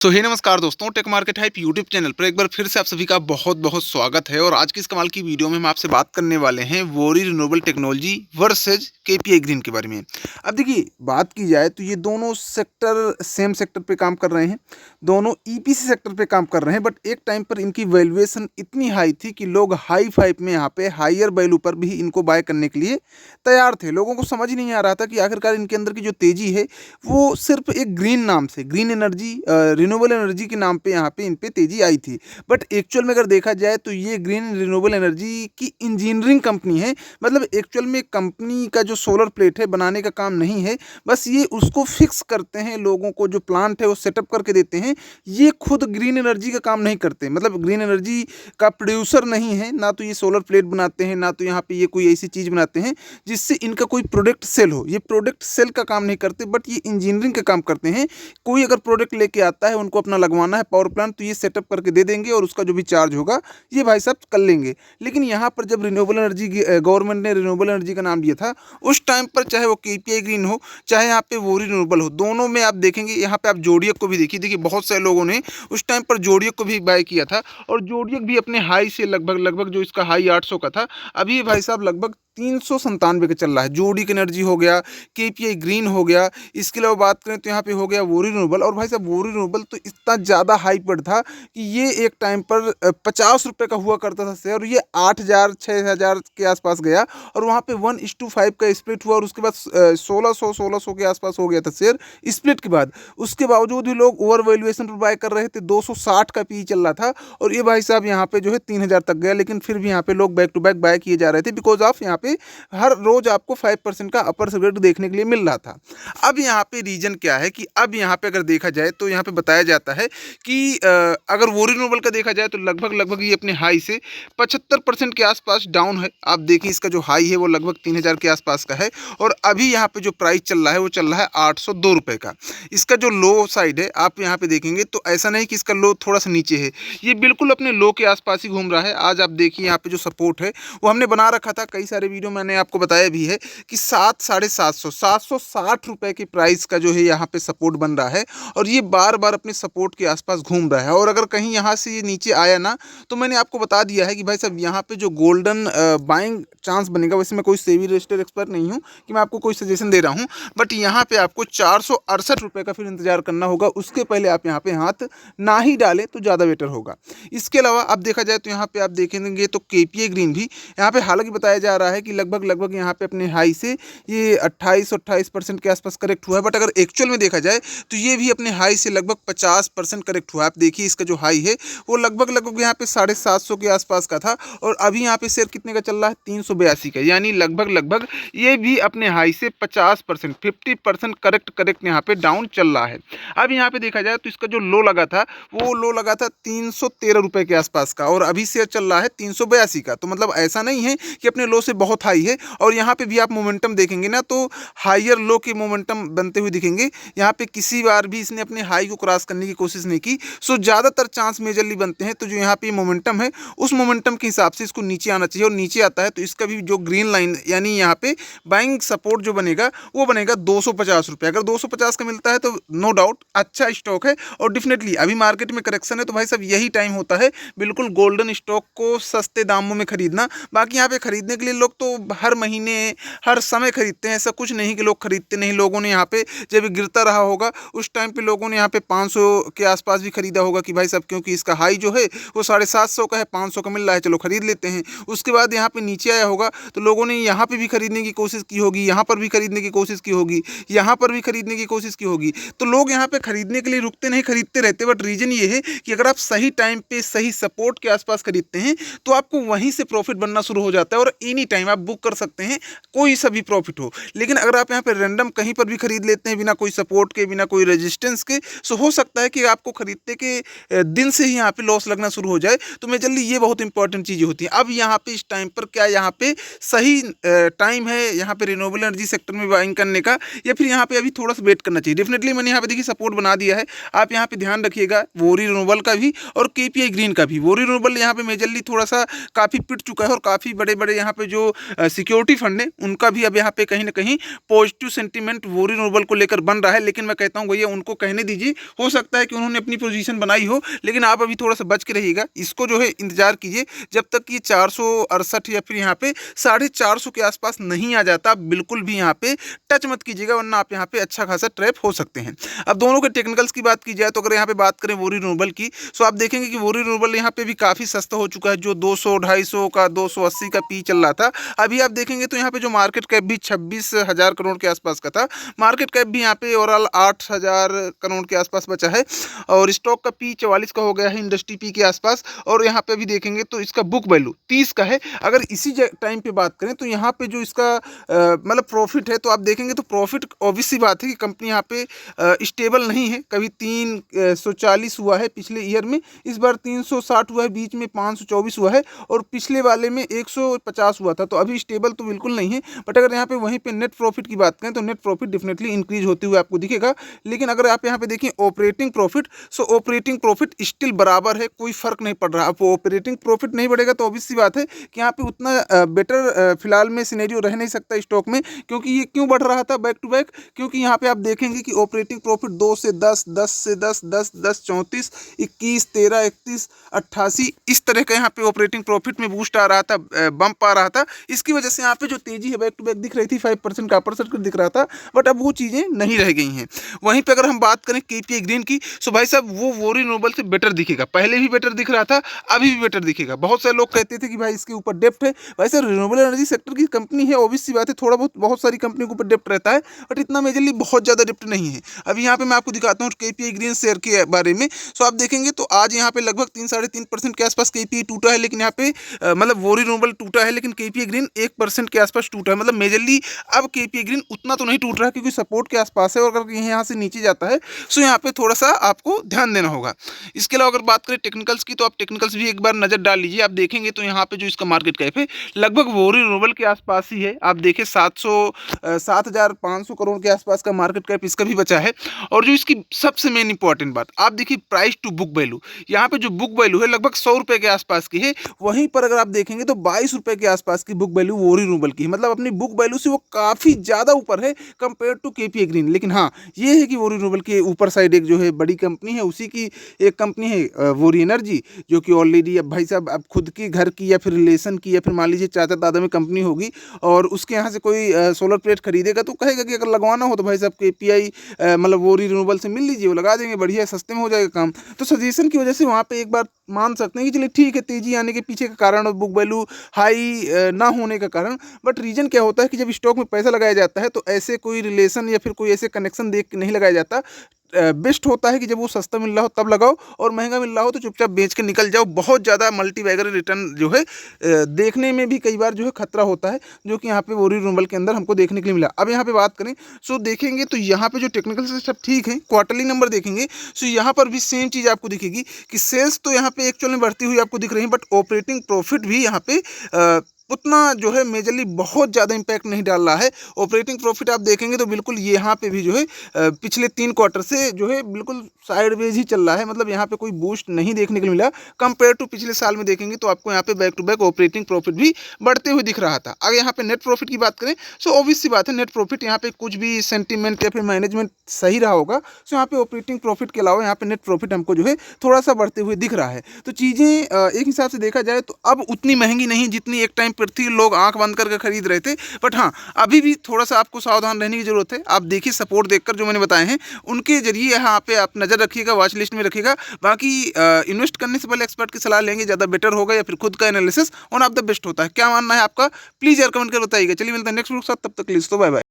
तो हे नमस्कार दोस्तों, tech market hype YouTube channel पर एक बार फिर से आप सभी का बहुत बहुत स्वागत है। और आज की इस कमाल की वीडियो में हम आपसे बात करने वाले हैं Waaree renewable technology versus KPI Green के बारे में। अब देखिए, बात की जाए तो ये दोनों सेक्टर सेम सेक्टर पे काम कर रहे हैं, दोनों ईपीसी सेक्टर पे काम कर रहे हैं। बट एक टाइम पर इनकी वैल्यूएशन इतनी हाई थी कि लोग हाई फाइव में यहाँ पे हायर वैल्यू पर भी इनको बाय करने के लिए तैयार थे। लोगों को समझ नहीं आ रहा था कि आखिरकार इनके अंदर की जो तेजी है वो सिर्फ एक ग्रीन नाम से, ग्रीन एनर्जी, रिन्यूएबल एनर्जी के नाम पे यहाँ पे इन पे तेजी आई थी। बट एक्चुअल में अगर देखा जाए तो ये ग्रीन रिन्यूएबल एनर्जी की इंजीनियरिंग कंपनी है। मतलब एक्चुअल में कंपनी का जो सोलर प्लेट है बनाने का काम नहीं है, बस ये उसको फिक्स करते हैं, लोगों को जो प्लांट है वो सेटअप करके देते हैं। ये खुद ग्रीन एनर्जी का काम नहीं करते, मतलब ग्रीन एनर्जी का प्रोड्यूसर नहीं है। ना तो ये सोलर प्लेट बनाते हैं, ना तो यहाँ पे ये कोई ऐसी चीज़ बनाते हैं जिससे इनका कोई प्रोडक्ट सेल हो। ये प्रोडक्ट सेल का काम नहीं करते, बट ये इंजीनियरिंग का काम करते हैं। कोई अगर प्रोडक्ट लेके आता है, उनको अपना लगवाना है पावर प्लांट, तो ये सेटअप करके दे देंगे और उसका जो भी चार्ज होगा ये भाई साहब कर लेंगे। लेकिन यहाँ पर जब रिन्यूएबल एनर्जी गवर्नमेंट ने रिन्यूएबल एनर्जी का नाम दिया था, उस टाइम पर चाहे वो केपीआई ग्रीन हो, चाहे यहाँ पे वोरी रिन्यूएबल हो, दोनों में आप देखेंगे, यहाँ पे आप जोडियक को भी देखिए बहुत सारे लोगों ने उस टाइम पर जोडियक को भी बाय किया था। और जोडियक भी अपने हाई से लगभग लगभग जो इसका हाई 800 का था, अभी भाई साहब लगभग 397 का चल रहा है। जोडिक एनर्जी हो गया, केपीआई ग्रीन हो गया, इसके अलावा बात करें तो यहाँ पे हो गया वोरी रिन्यूएबल। और भाई साहब वोरी रिन्यूएबल तो इतना ज़्यादा हाइपर था कि ये एक टाइम पर 50 रुपये का हुआ करता था शेयर, और ये 8,000 6,000 के आसपास गया। और वहाँ पे 1:5 का स्प्लिट हुआ, और उसके बाद 1600 के आसपास हो गया था शेयर स्प्लिट के बाद। उसके बावजूद भी लोग ओवर वैल्यूएशन पर बाय कर रहे थे, 260 का पी चल रहा था, और ये भाई साहब यहाँ पे जो है 3,000 तक गया। लेकिन फिर भी यहाँ पे लोग बैक टू बैक बाय किए जा रहे थे, बिकॉज ऑफ यहाँ पे हर रोज आपको 5% का अपर सर्किट देखने के लिए मिल रहा था। अब यहाँ पे रीजन क्या है कि अब यहाँ पे अगर देखा जाए तो यहाँ पे बताया जाता है कि अगर वोरी रिन्यूएबल का देखा जाए तो लगभग लगभग ये अपने हाई से 75% के आसपास डाउन है। आप देखिए, इसका जो हाई है वो लगभग 3,000 के आसपास का है, और अभी यहाँ पे जो प्राइस चल रहा है वो चल रहा है 802 रुपये का। इसका जो लो साइड है आप यहाँ पे देखेंगे तो ऐसा नहीं कि इसका लो थोड़ा सा नीचे है, ये बिल्कुल अपने लो के आसपास ही घूम रहा है। आज आप देखिए यहाँ पे जो सपोर्ट है वो हमने बना रखा था, कई सारे वीडियो मैंने आपको बताया भी है कि 760 रुपए की प्राइस का जो है यहाँ पे सपोर्ट बन रहा है, और ये बार बार अपने सपोर्ट के आसपास घूम रहा है। और अगर कहीं यहाँ से ये नीचे आया ना, तो मैंने आपको बता दिया है कि भाई साहब यहाँ पे जो गोल्डन बाइंग चांस बनेगा, वैसे मैं कोई सेबी रजिस्टर्ड एक्सपर्ट नहीं हूँ कि मैं आपको कोई सजेशन दे रहा हूँ, बट यहाँ पे आपको 468 रुपये का फिर इंतजार करना होगा। उसके पहले आप यहाँ पे हाथ ना ही डालें तो ज़्यादा बेटर होगा। इसके अलावा अब देखा जाए तो यहाँ पे आप देखेंगे तो केपीआई ग्रीन भी यहाँ पे हालांकि बताया जा रहा है कि लगभग लगभग यहाँ पे अपने हाई से ये 28% के आसपास करेक्ट हुआ है। बट अगर एक्चुअल में देखा जाए तो ये भी अपने हाई से लगभग 50% करेक्ट हुआ है। आप देखिए, इसका जो हाई है वो लगभग लगभग यहाँ पे 750 के आसपास का था, और अभी यहाँ पे शेयर कितने का चल रहा है, 382 का। यानी लगभग लगभग ये भी अपने हाई से 50% करेक्ट यहाँ पे डाउन चल रहा है। अब यहाँ पे देखा जाए तो इसका जो लो लगा था वो लो लगा था 313 रुपये के आसपास का, और अभी शेयर चल रहा है 382 का। तो मतलब ऐसा नहीं है कि अपने लो से बहुत हाई है। और यहाँ पे भी आप मोमेंटम देखेंगे ना, तो हायर लो के मोमेंटम बनते हुए दिखेंगे। यहाँ पे किसी बार भी इसने अपने हाई को क्रॉस करने की कोशिश नहीं की। सो ज़्यादातर चांस मेजरली बनते हैं, तो जो यहाँ पे मोमेंटम है उस मोमेंटम के हिसाब से इसको नीचे आना चाहिए, और नीचे आता है तो इसका भी जो ग्रीन लाइन यानी यहाँ पे बाइंग सपोर्ट जो बनेगा वो बनेगा 250 रुपये। अगर 250 का मिलता है तो नो डाउट अच्छा स्टॉक है। और डेफिनेटली अभी मार्केट में करेक्शन है, तो भाई साहब यही टाइम होता है बिल्कुल गोल्डन स्टॉक को सस्ते दामों में खरीदना। बाकी यहाँ पे खरीदने के लिए लोग तो हर महीने हर समय खरीदते हैं, ऐसा कुछ नहीं कि लोग खरीदते नहीं। लोगों ने यहाँ पे जब गिरता रहा होगा उस टाइम पे लोगों ने यहाँ पे 500 के आसपास भी खरीदा होगा कि भाई साहब क्योंकि इसका हाई जो है वो 750 का है, 500 का मिल रहा है, चलो खरीद लेते हैं। उसके बाद यहाँ पे नीचे आया होगा तो लोगों ने यहाँ पे भी खरीदने की कोशिश की होगी, यहाँ पर भी खरीदने की कोशिश की होगी, यहाँ पर भी खरीदने की कोशिश की होगी। तो लोग यहाँ पे खरीदने के लिए रुकते नहीं, खरीदते रहते। बट रीजन ये है कि अगर आप सही टाइम पे सही सपोर्ट के आसपास खरीदते हैं तो आपको वहीं से प्रॉफिट बनना शुरू हो जाता है, और एनी टाइम आप बुक कर सकते हैं, कोई सा भी प्रॉफिट हो। लेकिन अगर आप यहाँ पे रैंडम कहीं पर भी खरीद लेते हैं बिना कोई सपोर्ट के, बिना कोई रेजिस्टेंस के, सो हो सकता है कि आपको खरीदते के दिन से ही यहाँ पे लॉस लगना शुरू हो जाए। तो मेजरली ये बहुत इंपॉर्टेंट चीज़ें होती हैं। अब यहाँ पे इस टाइम पर क्या यहाँ पे सही टाइम है यहाँ पे रिन्यूएबल एनर्जी सेक्टर में बाइंग करने का, या फिर यहाँ पे अभी थोड़ा सा वेट करना चाहिए? डेफिनेटली मैंने यहाँ पे देखिए सपोर्ट बना दिया है, आप यहाँ पे ध्यान रखिएगा वोरी रिन्यूएबल का भी और केपीआई ग्रीन का भी। वोरी रिन्यूएबल यहाँ पे मेजरली थोड़ा सा काफ़ी पिट चुका है, और काफ़ी बड़े बड़े यहाँ पे जो जो सिक्योरिटी फंड है उनका भी अब यहाँ पे कहीं ना कहीं पॉजिटिव सेंटीमेंट वोरी रिन्यूएबल को लेकर बन रहा है। लेकिन मैं कहता हूँ भैया उनको कहने दीजिए, हो सकता है कि उन्होंने अपनी पोजीशन बनाई हो, लेकिन आप अभी थोड़ा सा बच के रहिएगा। इसको जो है इंतजार कीजिए जब तक ये 468 या फिर यहाँ पे 450 के आसपास नहीं आ जाता। बिल्कुल भी यहाँ पे टच मत कीजिएगा, वरना आप यहाँ पे अच्छा खासा ट्रैप हो सकते हैं। अब दोनों के टेक्निकल्स की बात की जाए तो अगर यहाँ पे बात करें वोरी रिन्यूएबल की, तो आप देखेंगे कि वोरी रिन्यूएबल यहाँ पे भी काफ़ी सस्ता हो चुका है। जो 200-250 का 280 का पी चल रहा था, अभी आप देखेंगे तो यहाँ पे जो मार्केट कैप भी 26,000 करोड़ के आसपास का था, मार्केट कैप भी यहाँ पे ओवरऑल 8,000 करोड़ के आसपास बचा है और स्टॉक का पी 44 का हो गया है, इंडस्ट्री पी के आसपास। और यहाँ पे भी देखेंगे तो इसका बुक वैल्यू 30 का है। अगर इसी टाइम पे बात करें तो यहाँ पे जो इसका मतलब प्रॉफिट है, तो आप देखेंगे तो प्रॉफिट ऑब्वियस सी बात है कि कंपनी यहाँ पे स्टेबल नहीं है। कभी 340 हुआ है पिछले ईयर में, इस बार 360 हुआ है, बीच में 524 हुआ है और पिछले वाले में 150 हुआ था। तो अभी स्टेबल तो बिल्कुल नहीं है। बट अगर यहाँ पे वहीं पे नेट प्रॉफिट की बात करें तो नेट प्रॉफिट डेफिनेटली इंक्रीज होते हुए आपको दिखेगा। लेकिन अगर आप यहाँ पे देखें ऑपरेटिंग प्रॉफिट, सो ऑपरेटिंग प्रॉफिट स्टिल बराबर है, कोई फर्क नहीं पड़ रहा। अब ऑपरेटिंग प्रॉफिट नहीं बढ़ेगा तो ऑब्वियस सी बात है कि यहाँ पे उतना बेटर फिलहाल में सिनेरियो रह नहीं सकता स्टॉक में। क्योंकि ये क्यों बढ़ रहा था बैक टू बैक, क्योंकि यहाँ पे आप देखेंगे कि ऑपरेटिंग प्रॉफिट 2 से 10, 10 से 10, 10, 10, 34, 21, 13, 31, 88 इस तरह का यहाँ पे ऑपरेटिंग प्रॉफिट में बूस्ट आ रहा था, बम्प आ रहा था। इसकी वजह से यहाँ पे जो तेजी है बैक टू बैक दिख रही थी, 5% का अपर सर्किट दिख रहा था। बट अब वो चीज़ें नहीं रह गई हैं। वहीं पे अगर हम बात करें केपीआई ग्रीन की, सो भाई साहब वो वोरी रिन्यूएबल से बेटर दिखेगा। पहले भी बेटर दिख रहा था, अभी भी बेटर दिखेगा। बहुत सारे लोग कहते थे कि भाई इसके ऊपर डेप्थ है। भाई साहब रिन्यूएबल एनर्जी सेक्टर की कंपनी है, ऑब्वियस सी बात है थोड़ा बहुत सारी कंपनियों के ऊपर डेप्थ रहता है, बट इतना मेजरली बहुत ज़्यादा डेप्थ नहीं है। अभी यहाँ पे मैं आपको दिखाता हूँ केपीआई ग्रीन शेयर के बारे में। सो आप देखेंगे तो आज यहाँ पे लगभग 3-3.5% के आसपास केपीआई टूटा है। लेकिन यहाँ पे मतलब वोरी रिन्यूएबल टूटा है, लेकिन केपीआई ग्रीन 1% के आसपास टूटा है। मतलब मेजरली अब केपीआई ग्रीन उतना तो नहीं टूट रहा है क्योंकि सपोर्ट के आसपास है। और अगर यहाँ से नीचे जाता है सो यहाँ पे थोड़ा सा आपको ध्यान देना होगा। इसके अलावा अगर बात करें टेक्निकल्स की, तो आप टेक्निकल्स भी एक बार नजर डाल लीजिए। आप देखेंगे तो यहाँ पे जो इसका मार्केट कैप है लगभग वोरी रिन्यूएबल के आसपास ही है। आप देखिए 7,500 करोड़ के आसपास का मार्केट कैप इसका भी बचा है। और जो इसकी सबसे मेन इंपॉर्टेंट बात, आप देखिए प्राइस टू बुक वैल्यू, यहाँ पे जो बुक वैल्यू है लगभग 100 रुपए के आसपास की है। वहीं पर अगर आप देखेंगे तो 22 रुपए के आसपास की बुक वैल्यू वोरी रिन्यूएबल की है। मतलब अपनी बुक वैल्यू से वो काफी ज्यादा ऊपर है कंपेयर टू केपीआई ग्रीन। लेकिन हाँ ये है कि वोरी रिन्यूएबल के ऊपर साइड एक जो है बड़ी कंपनी है, उसी की एक कंपनी है वोरी एनर्जी, जो कि ऑलरेडी अब भाई साहब अब खुद की घर की या फिर रिलेशन की या फिर मान लीजिए चाचा दादा में कंपनी होगी और उसके यहाँ से कोई सोलर प्लेट खरीदेगा तो कहेगा कि अगर लगवाना हो तो भाई साहब केपीआई मतलब वोरी रिन्यूएबल से मिल लीजिए, वो लगा देंगे, बढ़िया सस्ते में हो जाएगा काम। तो सजेशन की वजह से वहाँ पे एक बार मान सकते हैं कि चलिए ठीक है, तेजी आने के पीछे का कारण और बुक वैल्यू हाई ना होने का कारण। बट रीजन क्या होता है कि जब स्टॉक में पैसा लगाया जाता है तो ऐसे कोई रिलेशन या फिर कोई ऐसे कनेक्शन देख के नहीं लगाया जाता। बेस्ट होता है कि जब वो सस्ता मिल रहा हो तब लगाओ और महंगा मिल रहा हो तो चुपचाप बेच के निकल जाओ। बहुत ज़्यादा मल्टी बैगर रिटर्न जो है देखने में भी कई बार जो है खतरा होता है, जो कि यहाँ पे वोरी रिन्यूएबल के अंदर हमको देखने के लिए मिला। अब यहाँ पे बात करें सो देखेंगे तो यहाँ पे जो टेक्निकल से सब ठीक है, क्वार्टरली नंबर देखेंगे सो यहाँ पर भी सेम चीज़ आपको दिखेगी कि सेल्स तो यहाँ पे एक्चुअल में बढ़ती हुई आपको दिख रही है, बट ऑपरेटिंग प्रॉफिट भी यहाँ पे उतना जो है मेजरली बहुत ज़्यादा इंपैक्ट नहीं डाल रहा है। ऑपरेटिंग प्रॉफिट आप देखेंगे तो बिल्कुल यहाँ पे भी जो है पिछले 3 क्वार्टर से जो है बिल्कुल साइडवेज ही चल रहा है। मतलब यहाँ पे कोई बूस्ट नहीं देखने को मिला। कंपेयर टू पिछले साल में देखेंगे तो आपको यहाँ पे back to back operating profit भी बढ़ते हुए दिख रहा था। अगर यहाँ पे नेट प्रॉफिट की बात करें सो ऑब्वियस सी बात है नेट प्रॉफिट यहाँ पे कुछ भी सेंटीमेंट या फिर मैनेजमेंट सही रहा होगा, सो यहाँ पे ऑपरेटिंग प्रॉफिट के अलावा यहाँ पे नेट प्रॉफिट हमको जो है थोड़ा सा बढ़ते हुए दिख रहा है। तो चीज़ें एक हिसाब से देखा जाए तो अब उतनी महंगी नहीं जितनी एक टाइम पर थी, लोग आंख बंद करके खरीद रहे थे। बट हाँ अभी भी थोड़ा सा आपको सावधान रहने की जरूरत है। आप देखिए सपोर्ट देखकर जो मैंने बताए हैं उनके जरिए यहाँ पे आप नज़र रखिएगा, वॉच लिस्ट में रखिएगा। बाकी इन्वेस्ट करने से पहले एक्सपर्ट की सलाह लेंगे ज़्यादा बेटर होगा, या फिर खुद का analysis one of the best होता है। क्या मानना है आपका प्लीज़ यार कमेंट कर बताइएगा। चलिए मिलते हैं नेक्स्ट वीडियो के साथ, तब तक के लिए बाय बाय।